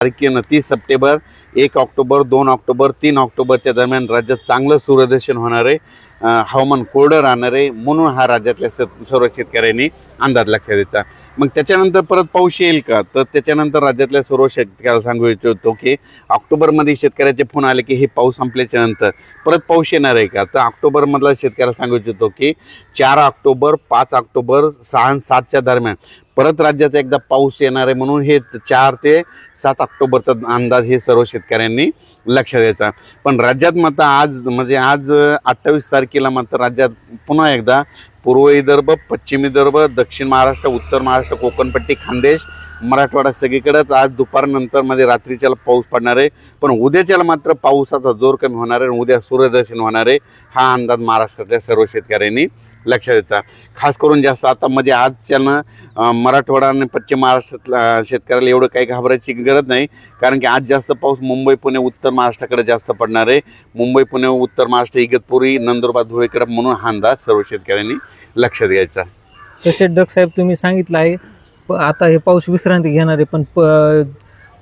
तारखेनं 30 September, 1 October, 2 October, 3 ऑक्टोबरच्या दरम्यान राज्यात चांगलं सूर्यदर्शन होणार आहे. हवामान कोरडं राहणार आहे, म्हणून हा राज्यातल्या सर्व शेतकऱ्यांनी अंदाज लक्षात द्यायचा. मग त्याच्यानंतर परत पाऊस येईल का, तर त्याच्यानंतर राज्यातल्या सर्व शेतकऱ्याला सांगू इच्छितो की ऑक्टोबरमध्ये शेतकऱ्याचे फोन आले की हे पाऊस संपल्याच्या नंतर परत पाऊस येणार आहे का, तर ऑक्टोबरमधला शेतकऱ्याला सांगू इच्छितो की 4 ऑक्टोबर, 5 ऑक्टोबर, 6 आणि 7च्या दरम्यान परत राज्यात एकदा पाऊस येणार आहे. म्हणून हे 4 ते 7 ऑक्टोबरचा अंदाज हे सर्व शेतकऱ्यांनी लक्षात द्यायचा. पण राज्यात मात्र आज 28 तारखेला मात्र राज्यात पुन्हा एकदा पूर्व विदर्भ, पश्चिम विदर्भ, दक्षिण महाराष्ट्र, उत्तर महाराष्ट्र, कोकणपट्टी, खानदेश, मराठवाडा सगळीकडेच आज दुपारनंतर रात्रीच्याला पाऊस पडणार आहे. पण उद्याच्याला मात्र पावसाचा जोर कमी होणार आहे, उद्या सूर्यदर्शन होणार आहे. हा अंदाज महाराष्ट्रातल्या सर्व शेतकऱ्यांनी लक्षात द्यायचा. खास करून जास्त आता आजच्यानं मराठवाडा आणि पश्चिम महाराष्ट्रातल्या शेतकऱ्याला एवढं काही घाबरायची गरज नाही, कारण की आज जास्त पाऊस मुंबई, पुणे, उत्तर महाराष्ट्राकडे जास्त पडणार आहे. मुंबई, पुणे, उत्तर महाराष्ट्र, इगतपुरी, नंदुरबार, धुळेकडे, म्हणून हा अंदाज सर्व शेतकऱ्यांनी लक्षात घ्यायचा. तसेच डग साहेब तुम्ही सांगितलं आहे आता हे पाऊस विश्रांती घेणार आहे, पण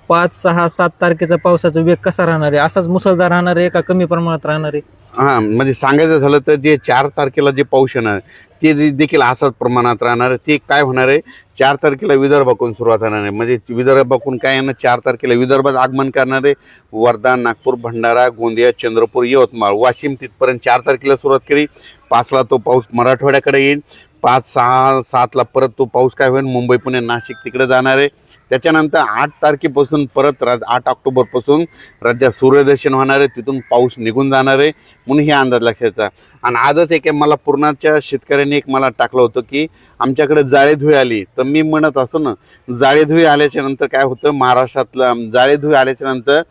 5, 6, 7 तारखेचा पावसाचा वेग कसा राहणार आहे? असाच मुसळधार राहणार आहे का कमी प्रमाणात राहणार आहे? हां, सांगायचं झालं तर जे 4 तारखेला जे पाऊस येणार ते देखील असाच प्रमाणात राहणार आहे. ते काय होणार आहे, 4 तारखेला विदर्भाकडून सुरुवात होणार आहे. विदर्भाकडून काय येणार, 4 तारखेला विदर्भात आगमन करणार आहे. वर्धा, नागपूर, भंडारा, गोंदिया, चंद्रपूर, यवतमाळ, वाशिम तिथपर्यंत 4 तारखेला सुरुवात केली. 5ला तो पाऊस मराठवाड्याकडे येईल. 5, 6, 7ला परत तो पाऊस काय होईल, मुंबई, पुणे, नाशिक तिकडे जाणार आहे. त्याच्यानंतर 8 तारखेपासून परत 8 ऑक्टोबरपासून राज्यात सूर्यदर्शन होणार आहे, तिथून पाऊस निघून जाणार आहे. म्हणून हे अंदाज लक्षात. आणि आजच मला पूर्णाच्या शेतकऱ्यांनी मला टाकलं होतं की आमच्याकडे जाळेधुळी आली, तर मी म्हणत असतो ना, जाळेधुळी आल्याच्या नंतर काय होतं महाराष्ट्रातलं, जाळेधुळी आल्याच्या नंतर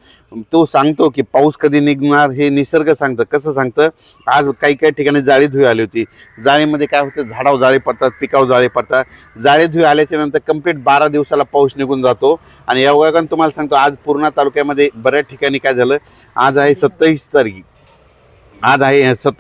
तो सांगतो की पाऊस कधी निघणार हे निसर्ग सांगतं. कसं सांगतं, आज काही ठिकाणी जाळीधुळी आली होती. जाळीमध्ये काय होतं, झाडावर जाळे पडतात, पिकावर जाळे पडतात. जाळेधुळी आल्याच्या नंतर कंप्लीट 12 दिवसाला पाऊस निघून जातो. आणि या वयाने तुम्हाला सांगतो, आज पूर्णा तालुक्यामध्ये बऱ्याच ठिकाणी काय झालं, आज आहे 27 तारीख, आज आहे 27